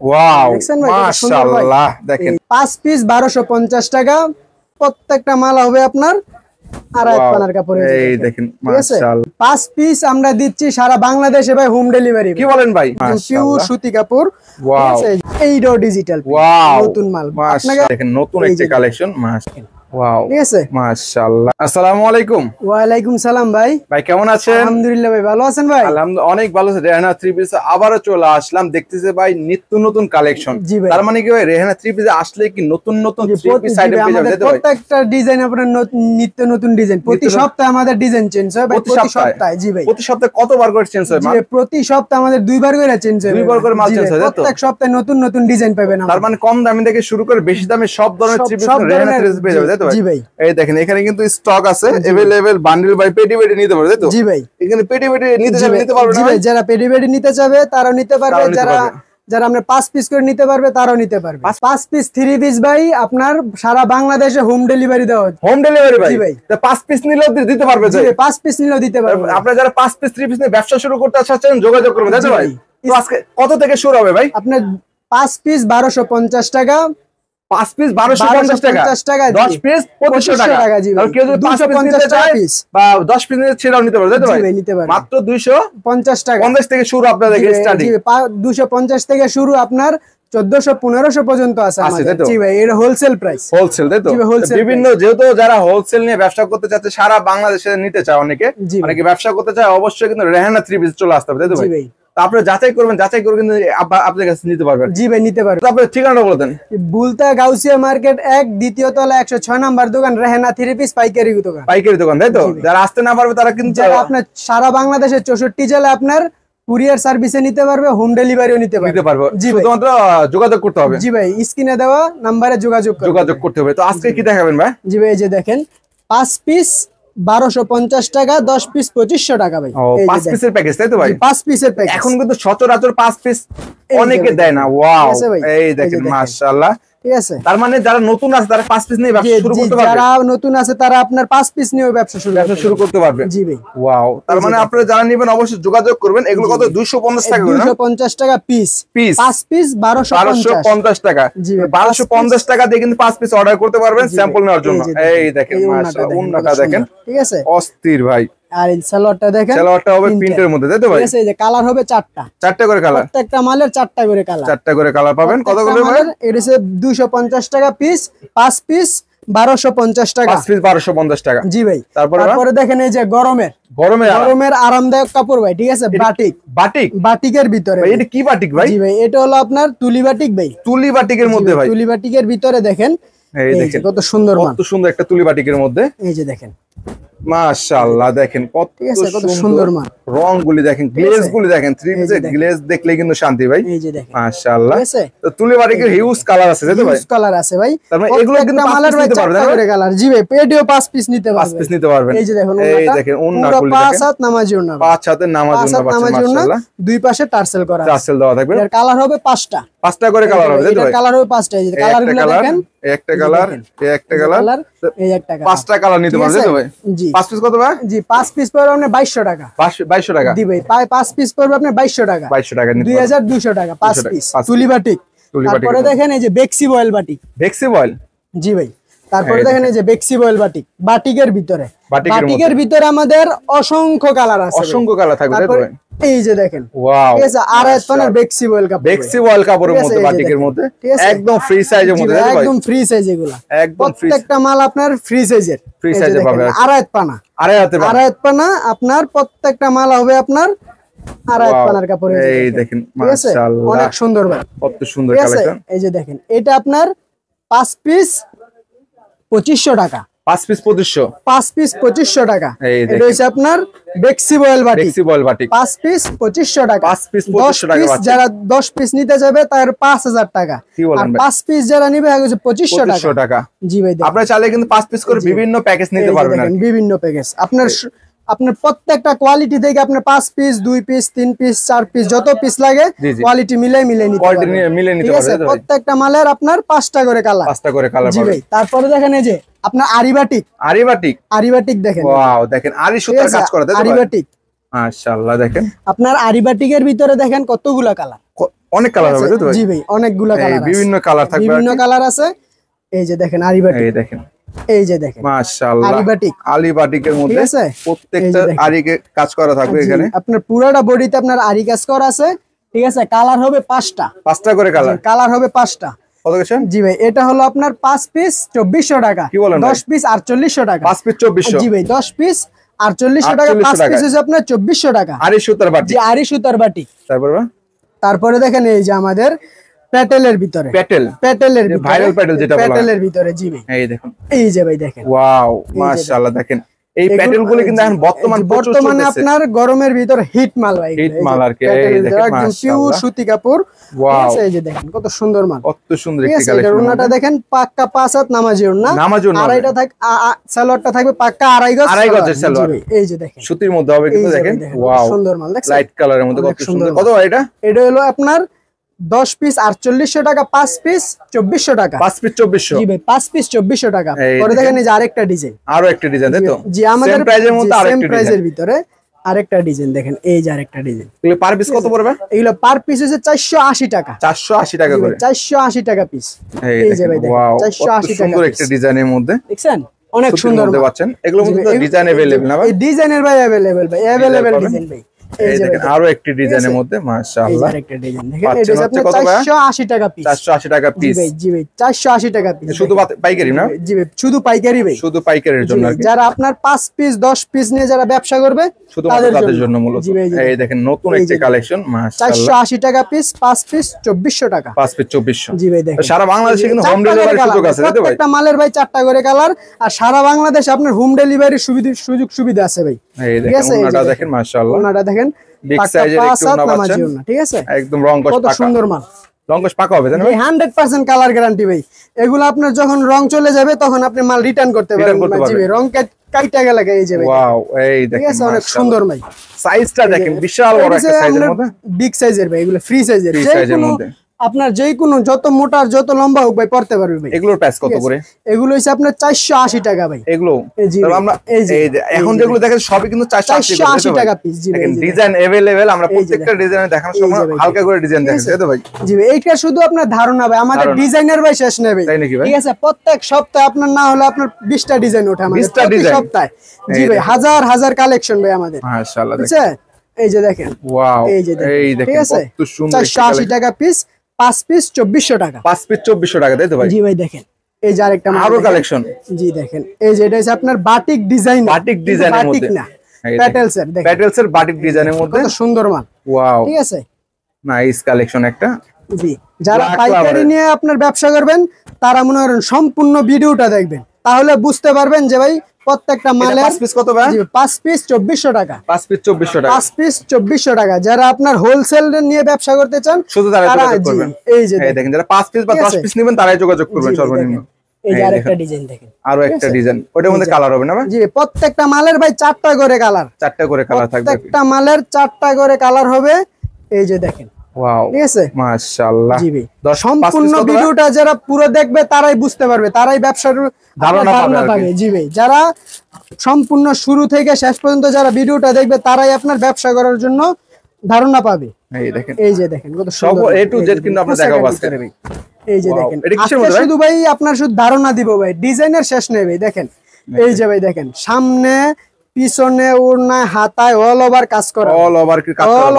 Wow মাশাআল্লাহ দেখেন 5 piece 1250 টাকা। প্রত্যেকটা মাল হবে আপনার আড়াই পানার কাপড়ে। এই দেখেন মাশাআল্লাহ 5 পিস আমরা দিচ্ছি সারা বাংলাদেশে ভাই, হোম ডেলিভারি। কি বলেন ভাই? পিওর সুতি কাপড়। ওয়াও এইটাও ডিজিটাল। ওয়াও নতুন মাল আপনাকে দেখেন, নতুন একটা কালেকশন। মাশাআল্লাহ ওয়াও ঠিক আছে মাশাআল্লাহ। আসসালামু আলাইকুম। ওয়া আলাইকুম সালাম ভাই। ভাই কেমন আছেন? আলহামদুলিল্লাহ ভাই, ভালো আছেন ভাই? আলহামদুলিল্লাহ অনেক ভালো আছি। রেহানা থ্রি পিস আবারও চলে আসলাম, দেখতেছে ভাই নিত্য নতুন কালেকশন। তার মানে কি ভাই রেহানা থ্রি পিস আসলে কি নতুন নতুন থ্রি পিস আইটেম পেয়ে যাবেন? প্রত্যেকটা ডিজাইন আপনার নিত্য নতুন ডিজাইন। প্রতি সপ্তাহে আমাদের ডিজাইন চেঞ্জ হয় ভাই। প্রতি সপ্তাহে জি ভাই। প্রতি সপ্তাহে কতবার করে চেঞ্জ হয়? জি প্রতি সপ্তাহে আমাদের দুইবার করে চেঞ্জ হয়। দুইবার করে মাল চেঞ্জ হয়। প্রত্যেক সপ্তাহে নতুন নতুন ডিজাইন পাবেন। তার মানে কম দামি থেকে শুরু করে বেশি দামে সব ধরনের three piece Rehana three piece পেয়ে যাবেন, তাই তো? জি ভাই। এই দেখেন এখানে কিন্তু স্টক আছে अवेलेबल, বান্ডেল বাই পেটি পেটি নিতে পারবে, তাই তো? জি ভাই। এখানে পেটি পেটি নিতে চাইবে নিতে পারবে না? জি ভাই, যারা পেটি পেটি নিতে চাবে তারাও নিতে পারবে, যারা আমরা 5 পিস করে নিতে পারবে তারাও নিতে পারবে। 5 পিস 3 পিস ভাই আপনার সারা বাংলাদেশে হোম ডেলিভারি দেওয়া হচ্ছে। হোম ডেলিভারি ভাই? জি ভাই। 5 পিস নিলেও দিতে পারবে? জি 5 পিস নিলেও দিতে পারবে। আপনারা যারা 5 পিস 3 পিস নিয়ে ব্যবসা শুরু করতে চাচ্ছেন যোগাযোগ করবেন, তাই তো ভাই? তো আজকে কত থেকে শুরু হবে ভাই? আপনার 5 পিস 1250 টাকা, 5 পিস 1250 টাকা, 10 পিস 2500 টাকা। আর কেউ যদি 250 টাকা বা 10 পিস নিতে ছেড়াও নিতে পারবে, তাই তো ভাই? মাত্র 250 টাকা 50 থেকে শুরু আপনাদের স্টার্টিং। 250 থেকে শুরু, আপনার 1400-1500 পর্যন্ত আছে আমাদের। জি ভাই, এটা হোলসেল প্রাইস। হোলসেল, তাই তো? বিভিন্ন যেহেতু যারা হোলসেল নিয়ে ব্যবসা করতে চাচ্ছে সারা বাংলাদেশে নিতে চায়, অনেকে ব্যবসা করতে চায়, অবশ্যই কিন্তু রেহানা থ্রি পিস চলে আসতে হবে, তাই তো ভাই? আপনারা যাচাই করবেন, যাচাই করে কিন্তু আপনাদের কাছে নিতে পারবেন। জি ভাই নিতে পারবেন। আপনার ঠিকানাটা বলে দেন। বুলতা গাউসিয়া মার্কেট 1 দ্বিতীয় তলা 106 নাম্বার দোকান, রেহানা থ্রি পিস পাইকারি দোকান। পাইকারি দোকান, তাই তো? যারা আসতে না পারবে তারা কিন্তু আপনার সারা বাংলাদেশের 64 জেলা আপনার কুরিয়ার সার্ভিসে নিতে পারবে, হোম ডেলিভারিও নিতে পারবে। শুধুমাত্র যোগাযোগ করতে হবে। জি ভাই, স্ক্রিনে দেওয়া নাম্বারে যোগাযোগ করতে হবে। তো আজকে কি দেখাবেন ভাই? জি ভাই, এই যে দেখেন 5 পিস 1250 টাকা, 10 পিস 2500 টাকা ভাই। 5 পিসের প্যাকেজ, তাই তো ভাই? 5 পিসের প্যাকেজ। এখন কিন্তু সচরাচর 5 পিস অনেকে দেয় না। ওয়াও এই দেখেন মাশাআল্লাহ। ঠিক আছে, তার মানে যারা নতুন আছে তারা 5 পিস নিয়ে ব্যবসা শুরু করতে পারবে। যারা নতুন আছে তারা আপনার 5 পিস নিয়ে ব্যবসা শুরু করতে পারবে। জি ভাই। ওয়াও, তার মানে আপনারা যারা নেবেন অবশ্যই যোগাযোগ করবেন। এগুলো কত? 250 টাকা করে না? 250 টাকা পিস। 5 পিস 1250 টাকা। 1250 টাকা দিয়ে কিন্তু 5 পিস অর্ডার করতে পারবেন স্যাম্পল নেওয়ার জন্য। এই দেখেন মাশাআল্লাহ, উন্নতা দেখেন, ঠিক আছে? অস্থির ভাই। আর এই সালোয়ারটা দেখেন, সালোয়ারটা হবে প্রিন্টের মধ্যে, তাই তো ভাই? ঠিক আছে, এই যে কালার হবে 4টা করে কালার। প্রত্যেকটা মালের 4টা করে কালার। 4টা করে কালার পাবেন। কত করে ভাই? এর হচ্ছে 250 টাকা পিস। 5 পিস 1250 টাকা। 5 পিস 1250 টাকা। জি ভাই। তারপরে দেখেন এই যে গরমের আরামদায়ক কাপড় ভাই, ঠিক আছে? বাটিকের ভিতরে। এটা কি বাটিক ভাই? জি ভাই, এটা হলো আপনার তুলি বাটিক ভাই। তুলি বাটিকের মধ্যে ভাই? তুলি বাটিকের ভিতরে দেখেন, এই দেখেন কত সুন্দর মান, কত সুন্দর একটা তুলি বাটিকের মধ্যে। এই যে দেখেন মাশাআল্লাহ, দেখেন কত সুন্দর মান। রংগুলি দেখেন, গ্লেজ গুলি দেখেন। থ্রি পিসের গ্লেজ দেখলেই কিন্তু শান্তি ভাই। এই যে দেখেন মাশাআল্লাহ। তো তুলি বাটিকের হিউজ কালার আছে, তাই তো ভাই? হিউজ কালার আছে ভাই। তার মানে এগুলো কিন্তু মালের ভাই 4টা করে কালার। জি ভাই, পেডিও 5 পিস নিতে পারবেন। 5 পিস নিতে পারবেন। এই যে দেখেন, এই দেখেন ওন্না গুলি দেখেন, 5 হাত নামাজি ওন্না, 5 হাতের নামাজি ওন্না পাচ্ছেন মাশাআল্লাহ। দুই পাশে টার্সেল করা আছে। টার্সেল দেওয়া থাকবে। এর কালার হবে 5টা। 5টা করে কালার হবে, তাই তো ভাই? কালার হবে 5টা। এই যে কালারগুলো দেখেন, একটা কালার, একটা কালার, এই একটা কালার। 5টা কালার নিতে পারবেন, তাই তো ভাই? জি। 5 পিস কত ভাই? জি 5 পিস পড়বে আপনার 2200 টাকা। 2200 টাকা। জি ভাই, 5 পিস পড়বে আপনার 2200 টাকা। 2200 টাকা নিতে 2200 টাকা 5 পিস তুলি বাটিক। তারপরে দেখেন এই যে বেক্সি বয়েল বাটিক। বেক্সি বয়েল? জি ভাই। তারপরে দেখেন এই যে বেক্সি বয়েল বাটিক, বাটিকের ভিতরে আমাদের অসংখ্য কালার আছে। অসংখ্য কালার থাকবে, তাই তো ভাই? এই যে দেখেন, ওয়াও, ঠিক আছে? আড়াই পানার বেক্সি বয়েল কাপড়। বেক্সি বয়েল কাপড়ের মধ্যে বাটিকের মধ্যে একদম ফ্রি সাইজের মধ্যে, তাই তো ভাই? একদম ফ্রি সাইজ এগুলা। একদম প্রত্যেকটা মাল আপনার ফ্রি সাইজের। ফ্রি সাইজে পাবেন। আড়াই পানা। আড়াই পানা আপনার প্রত্যেকটা মাল হবে আপনার আড়াই পানার কাপড়ে। এই দেখেন মাশাআল্লাহ, অনেক সুন্দর ভাই, কত সুন্দর কালেকশন। এই যে দেখেন, এটা আপনার 5 পিস 2500 টাকা। 5 পিস 2500? 5 পিস 2500 টাকা। এটা হচ্ছে আপনার বেক্সি বয়েল বাটিক। 5 পিস 2500 টাকা। 5 পিস 2500 টাকা। যারা 10 পিস নিতে যাবে তার 5000 টাকা। আর 5 পিস যারা নিবে হচ্ছে 2500 টাকা। জি ভাই, আপনারা চাইলে কিন্তু 5 পিস করে বিভিন্ন প্যাকেজ নিতে পারবেন। বিভিন্ন প্যাকেজ আপনার প্রত্যেকটা কোয়ালিটি থেকে আপনার 5 পিস 2 পিস 3 পিস 4 পিস যত পিস লাগে কোয়ালিটি মিলে নিতে পারবেন। প্রত্যেকটা মালের আপনার 5টা করে কালার। 5টা করে কালার পাবেন। জি ভাই। তারপরে দেখেন এই যে আপনার আরি বাটিক দেখেন। ওয়াও, দেখেন আরি সুতার কাজ করা, তাই তো? আরি বাটিক মাশাআল্লাহ, দেখেন আপনার আরি বাটিকের ভিতরে দেখেন কতগুলা কালার। অনেক কালার হবে তো? জি ভাই, অনেকগুলা কালার, বিভিন্ন কালার থাকবে, বিভিন্ন কালার আছে। এই যে দেখেন আরিবাটিক, এই দেখেন, এই যে দেখেন মাশাআল্লাহ আরিবাটিক, আলিবাটিকের মধ্যে প্রত্যেকটা আরিকে কাজ করা থাকবে এখানে। আপনার পুরোটা বডিতে আপনার আরি কাজ করা আছে, ঠিক আছে। কালার হবে 5টা করে কালার হবে 5টা। কত গেছে? জি ভাই, এটা হলো আপনার 5 পিস 2400 টাকা, 10 পিস 4800 টাকা। 5 পিস 2400? জি ভাই, 10 পিস 4800 টাকা, 5 পিস হচ্ছে আপনার 2400 টাকা। আরি সুতার বাটি, জি আরি সুতার বাটি। তারপরে দেখেন এই যে আমাদের প্যাটেলের ভিতরে, প্যাটেলের ভিতরে, ভাইরাল প্যাটেল যেটা বলা হয়, প্যাটেলের ভিতরে। জি ভাই, এই দেখুন, এই যে ভাই দেখেন, ওয়াও মাশাআল্লাহ। দেখেন এই প্যাটেল গুলো কিন্তু এখন বর্তমানে আপনার গরমের ভিতর হিট মাল ভাই, হিট মাল আর কি। এই দেখেন একদম পিওর সুতি কাপড়। ওয়াও, এই যে দেখেন কত সুন্দর মাল, কত সুন্দর একটি কালেকশন। ওনাটা দেখেন পাক্কা 5 হাত নামাজি ওন্না, আড়াইটা থাক, সালোয়ারটা থাকবে পাক্কা আড়াই গজের সালোয়ার। এই যে দেখেন সুতির মধ্যে হবে কিন্তু, দেখেন ওয়াও সুন্দর মাল, দেখছেন লাইট কালারের মধ্যে কত সুন্দর। কত এটা? এটা হলো আপনার 10 পিস 4800 টাকা, 5 পিস 2400 টাকা। 5 পিস 2400? জি ভাই, 5 পিস 2400 টাকা। পরে দেখেন এই যে আরেকটা ডিজাইন, আরো একটা ডিজাইন, তাই তো? জি, আমাদের সেম প্রাইজের মধ্যে আরেকটা ডিজাইন, সেম প্রাইজের ভিতরে আরেকটা ডিজাইন। দেখেন এই যে আরেকটা ডিজাইন। এগুলো পার পিস কত পড়বে? এগুলো পার পিস হচ্ছে 480 টাকা। 480 টাকা করে? 480 টাকা পিস। এই যে ভাই দেখেন, ওয়াও 480 টাকা। সুন্দর একটা ডিজাইনের মধ্যে, দেখছেন অনেক সুন্দর মধ্যে পাচ্ছেন। এগুলোর মধ্যে তো ডিজাইন अवेलेबल না ভাই? এই ডিজাইনের ভাই अवेलेबल ভাই, अवेलेबल ডিজাইন ভাই। এই দেখেন আরো একটি ডিজাইনের মধ্যে, মাশাআল্লাহ। এই আরেকটা ডিজাইন দেখেন, এটা হচ্ছে আপনার 480 টাকা পিস। 480 টাকা পিস? জি ভাই 480 টাকা পিস। শুধু পাইকারি না? জি ভাই, শুধু পাইকারি ভাই, শুধু পাইকারির জন্য। যারা আপনার 5 পিস 10 পিস নিয়ে যারা ব্যবসা করবে তাদের জন্য মূলত। এই দেখেন নতুন একটা কালেকশন, মাশাআল্লাহ। 480 টাকা পিস, 5 পিস 2400 টাকা। 5 পিস 2400? জি ভাই দেখেন, সারা বাংলাদেশে কিন্তু হোম ডেলিভারি সুযোগ আছে, তাই তো ভাই? প্রত্যেকটা মালের ভাই 4টা করে কালার, আর সারা বাংলাদেশে আপনার হোম ডেলিভারির সুযোগ সুবিধা আছে ভাই। এই দেখেন ওনাটা দেখেন, মাশাআল্লাহ। ওনাটা দেখেন বিগ সাইজের একটু ওনা পাচ্ছেন, ঠিক আছে? একদম রংকশ পাকা, কত সুন্দর মাল। রংকশ পাকা হবে, তাই না? 100% কালার গ্যারান্টি ভাই। এগুলো আপনার যখন রং চলে যাবে তখন আপনি মাল রিটার্ন করতে পারবেন। জি ভাই, রং কাইটা গেলে এই যে ভাই, ওয়াও এই দেখেন, অনেক সুন্দর ভাই। সাইজটা দেখেন, বিশাল বড় একটা সাইজের মধ্যে, বিগ সাইজের ভাই, এগুলো ফ্রি সাইজের, সাইজের মধ্যে আপনার যে কোনো যত মোটা যত লম্বা হোক ভাই পড়তে পারবে ভাই। এগুলোর প্রাইস কত করে? এগুলো হচ্ছে আপনার 480 টাকা ভাই। এগুলো আমরা এই এখন যেগুলো দেখেন সবই কিন্তু 480 টাকা পিস। জি ভাই, ডিজাইন अवेलेबल, আমরা প্রত্যেকটা ডিজাইনে দেখানোর সময় হালকা করে ডিজাইন দেখাচ্ছি, তাই তো ভাই? জি ভাই, এইটা শুধু আপনার ধারণা ভাই, আমাদের ডিজাইনার ভাই শেষ নেই ভাই, ঠিক আছে? প্রত্যেক সপ্তাহে আপনার না হলে আপনার 20টা ডিজাইন ওঠে আমাদের প্রতি সপ্তাহে। জি ভাই, হাজার হাজার কালেকশন ভাই আমাদের, মাশাআল্লাহ। বুঝছেন? এই যে দেখেন, ওয়াও এই দেখেন কত সুন্দর। 480 টাকা পিস, 5 পিস 2400 টাকা। 5 পিস 2400 টাকা, তাই তো ভাই? জি ভাই দেখেন, এই যে আরেকটা আরো কালেকশন। জি দেখেন, এই যে এটা হচ্ছে আপনার বাটিক ডিজাইন, বাটিক ডিজাইনের মধ্যে না, প্যাটেলসের, দেখেন প্যাটেলসের বাটিক ডিজাইনের মধ্যে, কত সুন্দর মাল। ওয়াও, ঠিক আছে, নাইস কালেকশন একটা। জি, যারা পাইকারি নিয়ে আপনার ব্যবসা করবেন তারা মনে করেন সম্পূর্ণ ভিডিওটা দেখবেন, তাহলে বুঝতে পারবেন যে ভাই প্রত্যেকটা মালের 5 পিস কত ভাই? 5 পিস 2400 টাকা। 5 পিস 2400 টাকা? 5 পিস 2400 টাকা। যারা আপনার হোলসেল নিয়ে ব্যবসা করতে চান শুধু তারা যোগাযোগ করবেন। এই যে দেখেন, যারা 5 পিস বা 10 পিস নেবেন তারাই যোগাযোগ করবেন সর্বনিম্ন। এই যে আরেকটা ডিজাইন দেখেন, আরো একটা ডিজাইন, ওটার মধ্যে কালার হবে না ভাই? জি, প্রত্যেকটা মালের ভাই 4টা করে কালার, 4টা করে কালার থাকবে, প্রত্যেকটা মালের 4টা করে কালার হবে। এই যে দেখেন, ওয়াও, ঠিক আছে, মাশাআল্লাহ। জি ভাই, সম্পূর্ণ ভিডিওটা যারা পুরো দেখবে তারাই বুঝতে পারবে, তারাই ব্যবসার ধারণা পাবে। জি ভাই, যারা সম্পূর্ণ শুরু থেকে শেষ পর্যন্ত যারা ভিডিওটা দেখবে তারাই আপনার ব্যবসা করার জন্য ধারণা পাবে। এই দেখেন, এই যে দেখেন কত সব A to Z কিন্তু আপনারা দেখাবো আজকে ভাই। এই যে দেখেন, আজকে শুধু ভাই আপনার শুধু ধারণা দিব ভাই, ডিজাইনের শেষ নেই ভাই। দেখেন এই যে ভাই দেখেন, সামনে পিছনে ওড়নায় হাতায় অল ওভার কাজ করা, অল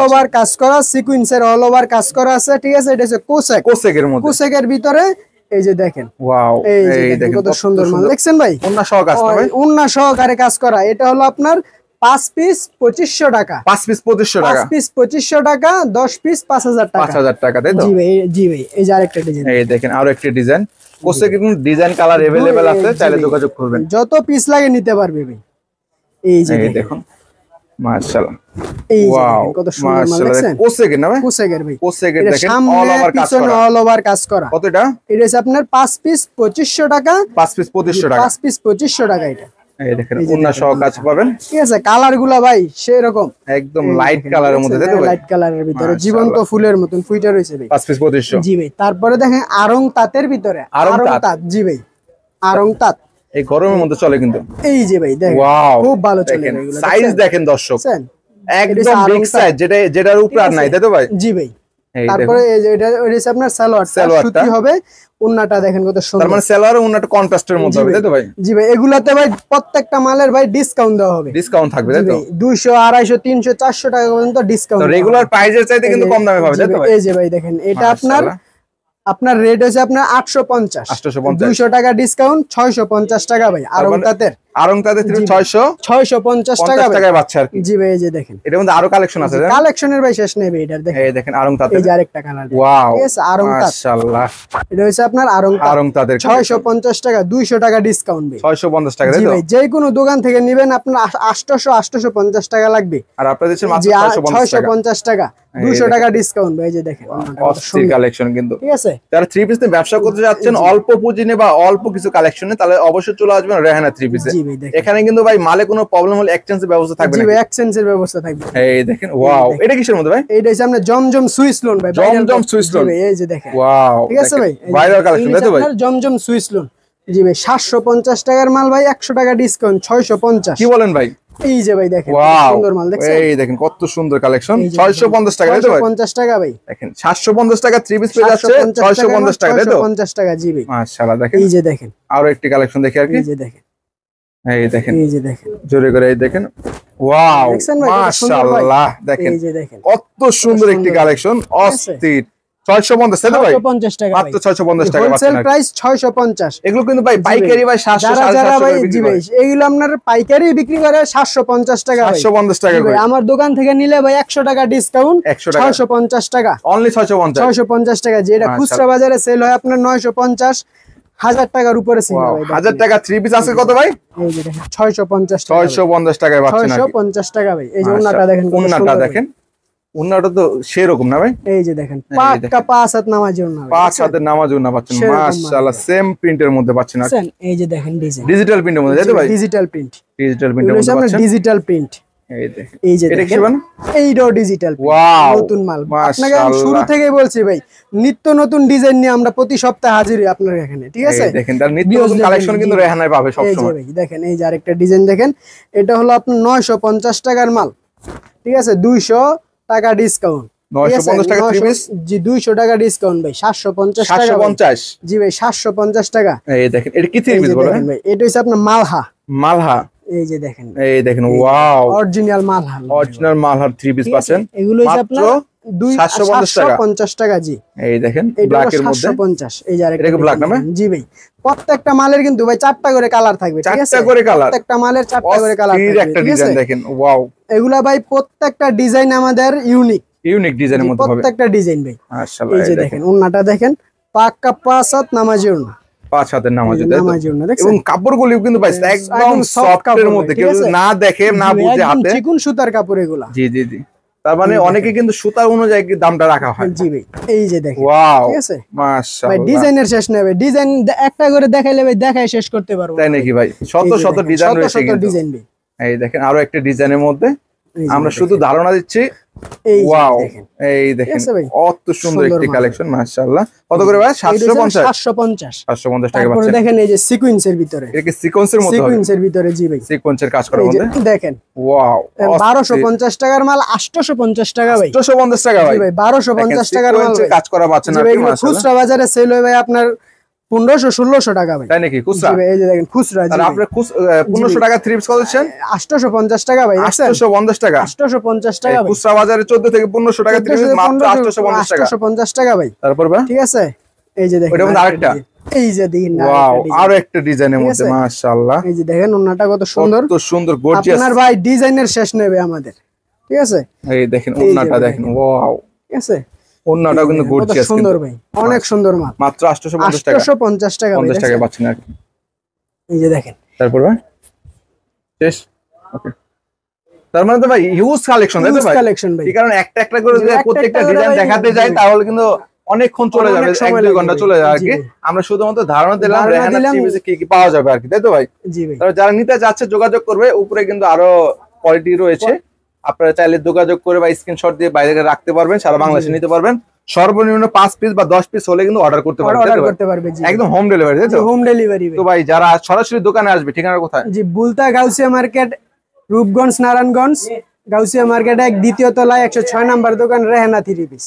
ওভার কাজ করা, সিকোয়েন্সের অল ওভার কাজ করা আছে, ঠিক আছে? এটা হচ্ছে কোসেকের মধ্যে, কোসেকের ভিতরে। এই যে দেখেন, ওয়াও, এই দেখেন কত সুন্দর মাল, দেখছেন ভাই? ওন্না সহ কাজ না ভাই? ওন্না সহকারে কাজ করা। এটা হলো আপনার 5 পিস 2500 টাকা। 5 পিস 2500 টাকা? 5 পিস 2500 টাকা, 10 পিস 5000 টাকা। 5000 টাকা, তাই তো? জি ভাই, জি ভাই, এই যে আরেকটা ডিজাইন, এই দেখেন আরো একটা ডিজাইন। কোসেকের কিন্তু ডিজাইন কালার अवेलेबल আছে, চাইলে যোগাযোগ করবেন, যত পিস লাগে নিতে পারবে ভাই। এই যে দেখুন, মাশাআল্লাহ, এই যে ওয়াও, কত সুন্দর মাল, দেখছেন? কোসেকের না ভাই? কোসেকের ভাই, কোসেকের দেখেন, সামনে পিছনে অল ওভার কাজ করা। কত এটা? এটা হচ্ছে আপনার 5 পিস 2500 টাকা। 5 পিস 2500 টাকা? 5 পিস 2500 টাকা এটা। এই দেখেন ওন্না সহ কাজ পাবেন, ঠিক আছে? কালার গুলা ভাই সেরকম একদম লাইট কালারের মধ্যে, তাই তো ভাই? লাইট কালারের ভিতরে জীবন্ত ফুলের মতন ফুইটা রয়েছে ভাই। 5 পিস 2500? জি ভাই। তারপরে দেখেন আরং তাঁতের ভিতরে, আরং তাঁত। জি ভাই, আরং তাঁত এই গরমের মধ্যে চলে কিন্তু। এই যে ভাই দেখেন, ওয়াও, খুব ভালো চলে দেখেন এগুলো। সাইজ দেখেন দর্শক, একদম বিগ সাইজ, যেটার উপরে আর নাই, তাই তো ভাই? জি ভাই, তারপরে এই যে এটা হচ্ছে আপনার সালোয়ার, সুতি হবে। ওন্নাটা দেখেন কত সুন্দর, তার মানে সালোয়ার আর ওন্নাটা কন্ট্রাস্টের মধ্যে হবে, তাই তো ভাই? জি ভাই, এগুলাতে ভাই প্রত্যেকটা মালের ভাই ডিসকাউন্ট দেওয়া হবে, ডিসকাউন্ট থাকবে, তাই তো? 200 250 300 400 টাকা পর্যন্ত ডিসকাউন্ট। তো রেগুলার প্রাইসের চাইতে কিন্তু কম দামে পাবে, তাই তো ভাই? এই যে ভাই দেখেন, এটা আপনার রেট হচ্ছে আপনার 850, 200 টাকা ডিসকাউন্ট 650 টাকা ভাই। আরংতাদের 650 টাকায় বাচ্চা আর কি। জি ভাই, এই যে দেখেন এটার মধ্যে আরো কালেকশন আছে, কালেকশনের ভাই শেষ নেই ভাই। এটার দেখেন, এই দেখেন আরংতাদের, এই যে আরেকটা কালার, ওয়াও, ঠিক আছে, আরংতাদ, মাশাআল্লাহ। এটা হচ্ছে আপনার আরংতাদের 650 টাকা, 200 টাকা ডিসকাউন্ট ভাই, 650 টাকা, তাই জি তো? ভাই, যে কোনো দোকান থেকে নেবেন আপনার 850 টাকা লাগবে, আর আপনাদের কাছে মাত্র 650 টাকা, 200 টাকা ডিসকাউন্ট ভাই। এই যে দেখেন অস্থির কালেকশন কিন্তু, ঠিক আছে। যারা থ্রি পিস নিয়ে ব্যবসা করতে যাচ্ছেন অল্প পুঁজি নিয়ে বা অল্প কিছু কালেকশনে, তাহলে অবশ্যই চলে আসবেন রেহানা থ্রি পিসে। এখানে কিন্তু ভাই মালে কোনো প্রবলেম হলে এক্সচেঞ্জের ব্যবস্থা থাকবে, জি ভাই, এক্সচেঞ্জের ব্যবস্থা থাকবে। এই দেখেন, ওয়াও, এটা কিসের মধ্যে ভাই? এইটা হচ্ছে আপনার জমজম সুইস লোন ভাই, জমজম সুইস লোন, এই যে দেখেন, ওয়াও, ঠিক আছে ভাই, ভাইরাল কালেকশন, তাই তো ভাই? জমজম সুইস লোন, জি ভাই, 750 টাকার মাল ভাই, 100 টাকা ডিসকাউন্ট 650। কি বলেন ভাই? এই যে ভাই দেখেন, সুন্দর মাল দেখছেন, এই দেখেন কত সুন্দর কালেকশন, 650 টাকা, তাই তো ভাই? 650 টাকা ভাই, দেখেন 750 টাকা থ্রি পিস পেয়ে যাচ্ছে 650 টাকা, তাই তো? 650 টাকা, জি ভাই, মাশাআল্লাহ। দেখেন, এই যে দেখেন, আরো একটি কালেকশন দেখি আর কি, এই যে দেখেন, এই দেখেন, এই যে দেখেন, জোরে করে এই দেখেন, ওয়াও, মাশাআল্লাহ। দেখেন এই যে দেখেন কত সুন্দর একটি কালেকশন, অস্থির। 650 তাই তো ভাই? 650 টাকা, মাত্র 650 টাকা হোলসেল প্রাইস 650। এগুলো কিন্তু ভাই পাইকারি ভাই 700 750 ভাই, জি ভাই, এইগুলো আপনার পাইকারি বিক্রি করে 750 টাকা ভাই, 750 টাকা ভাই। আমার দোকান থেকে নিলে ভাই 100 টাকা ডিসকাউন্ট, 650 টাকা, অনলি 650 টাকা। যেটা খুচরা বাজারে সেল হয় আপনার 950 1000 টাকার উপরে সেল হয় ভাই। 1000 টাকা থ্রি পিস আছে কত ভাই? এই যে দেখেন 650 টাকা, 650 টাকায় পাচ্ছেন, 650 টাকা ভাই। এই যে ওন্নাটা দেখেন, ওন্নাটা দেখেন, ওন্নাটা তো সেরকম না ভাই? এই যে দেখেন, পাক্কা 5 হাত নামাজি ওন্না, 5 হাতের নামাজি ওন্না পাচ্ছেন, মাশাআল্লাহ। সেম প্রিন্টের মধ্যে পাচ্ছেন, এই যে দেখেন ডিজাইন, ডিজিটাল প্রিন্টের মধ্যে, তাই তো ভাই? ডিজিটাল প্রিন্ট, ডিজিটাল প্রিন্টের মধ্যে পাচ্ছেন, ডিজিটাল প্রিন্ট। এই দেখেন, এই যে এটা কি দেখেন, বান? এইটাও ডিজিটাল, ওয়াও, নতুন মাল। আপনাকে আমি শুরু থেকেই বলছি ভাই, নিত্য নতুন ডিজাইন নিয়ে আমরা প্রতি সপ্তাহে হাজির আপনার এখানে, ঠিক আছে? এই দেখেন, তার নিত্য নতুন কালেকশন কিন্তু রেহানায় পাবে সব সময়। এই যে দেখেন, এই যে আরেকটা ডিজাইন দেখেন, এটা হলো আপনার 950 টাকার মাল, ঠিক আছে, 200 টাকা ডিসকাউন্ট, 950 টাকা থ্রি পিস, জি, 200 টাকা ডিসকাউন্ট ভাই, 750 টাকা, 750, জি ভাই, 750 টাকা। এই দেখেন, এটা কি থ্রি পিস বলেন ভাই? এটা হচ্ছে আপনার মালহা, মালহা, এই যে দেখেন, এই দেখেন, ওয়াও, অরিজিনাল মালহা, অরিজিনাল মালহার থ্রি পিস পাচ্ছেন, এগুলো হচ্ছে আপনার 750 টাকা, জি। এই দেখেন ব্ল্যাকের মধ্যে, 750। এই যে আরেকটা, এটা কি ব্ল্যাক না? জি ভাই, প্রত্যেকটা মালের কিন্তু ভাই 4টা করে কালার থাকবে, ঠিক আছে? 4টা করে কালার, প্রত্যেকটা মালের 4টা করে কালার থাকবে, একটা ডিজাইন দেখেন, ওয়াও। এগুলা ভাই প্রত্যেকটা ডিজাইন আমাদের ইউনিক ডিজাইনের মধ্যে হবে, প্রত্যেকটা ডিজাইন ভাই, মাশাআল্লাহ। এই যে দেখেন, ওন্নাটা দেখেন, পাক্কা 5 হাত নামাজি ওন্না, 5 হাতের নামাজি, ওন্না দেখছেন, এবং কাপড়গুলো কিন্তু ভাই একদম সফটের মধ্যে, কেউ না দেখে না বুঝে হাতে, চিকন সুতার কাপড় এগুলা, জি জি জি। তার মানে অনেকে কিন্তু সুতার অনুযায়ী দামটা রাখা হয়, জি ভাই। এই যে দেখেন, ওয়াও, ঠিক আছে মাশাআল্লাহ। ভাই ডিজাইনের শেষ নেবে, ডিজাইন একটা করে দেখাইলে ভাই দেখাই শেষ করতে পারবো, তাই নাকি ভাই? শত শত ডিজাইন রয়েছে কিন্তু, ডিজাইন ভাই। এই দেখেন আরো একটা ডিজাইনের মধ্যে আমরা শুধু ধারণা দিচ্ছি, ওয়াও, এই দেখেন কত সুন্দর একটি কালেকশন, মাশাআল্লাহ। কত করে ভাই? 750 750 টাকা পাচ্ছেন। দেখেন, এই যে সিকোয়েন্সের ভিতরে, এটা কি সিকোয়েন্সের মধ্যে হবে? সিকোয়েন্সের ভিতরে, জি ভাই, সিকোয়েন্সের কাজ করার মধ্যে দেখেন, ওয়াও, 1250 টাকার মাল 850 টাকা ভাই, 850 টাকা ভাই, 1250 টাকার মাল কাজ করা পাচ্ছেন আপনি, মাশাআল্লাহ। খুচরা বাজারে সেল হয় ভাই আপনার 1500-1600 টাকা ভাই, তাই নাকি? খুচরা, এই যে দেখেন খুচরা, আর আপনি 1500 টাকা থ্রি পিস করেছেন, 850 টাকা ভাই, 850 টাকা, 850 টাকা ভাই, খুচরা বাজারে 14 থেকে 1500 টাকা থ্রি পিস, মাত্র 850 টাকা, 850 টাকা ভাই। তারপর ভাই, ঠিক আছে, এই যে দেখেন, ওটার মধ্যে আরেকটা, এই যে দেখেন, ওয়াও, আরো একটা ডিজাইনের মধ্যে, মাশাআল্লাহ। এই যে দেখেন, ওন্নাটা কত সুন্দর, কত সুন্দর, গর্জিয়াস। আপনার ভাই ডিজাইনের শেষ নেবে আমাদের, ঠিক আছে? এই দেখেন ওন্নাটা দেখেন, ওয়াও, ঠিক আছে, ওন্নাটা কিন্তু গর্জিয়াস, সুন্দর ভাই, অনেক সুন্দর মাল, মাত্র 850 টাকা, 850 টাকা, 50 টাকা পাচ্ছেন আর কি। এই যে দেখেন, তারপর ভাই শেষ, ওকে। তার মানে তো ভাই হিউজ কালেকশন, তাই তো ভাই? কালেকশন ভাই, এই কারণে একটা একটা করে যদি প্রত্যেকটা ডিজাইন দেখাতে যাই তাহলে কিন্তু অনেকক্ষণ চলে যাবে, 1-2 ঘন্টা চলে যাবে আর কি। আমরা শুধুমাত্র ধারণা দিলাম রেহানা থ্রি পিসে কি কি পাওয়া যাবে আর কি, তাই তো ভাই? জি ভাই। তাহলে যারা নিতে যাচ্ছে যোগাযোগ করবে, উপরে কিন্তু আরো কোয়ালিটি রয়েছে, আপনারা চাইলে যোগাযোগ করে বা স্ক্রিনশট দিয়ে বাইরে রাখতে পারবেন, সারা বাংলাদেশে নিতে পারবেন। সর্বনিম্ন 5 পিস বা 10 পিস হলে কিন্তু অর্ডার করতে পারবেন, একদম হোম ডেলিভারি, তাই তো? Home delivery. তো ভাই যারা সরাসরি দোকানে আসবে, ঠিকানা কোথায়? জি, বুলতা গাউসিয়া মার্কেট, রূপগঞ্জ নারায়ণগঞ্জ, গাউসিয়া মার্কেট 1 দ্বিতীয় তলায় 106 নাম্বার দোকান, রেহানা থ্রি পিস।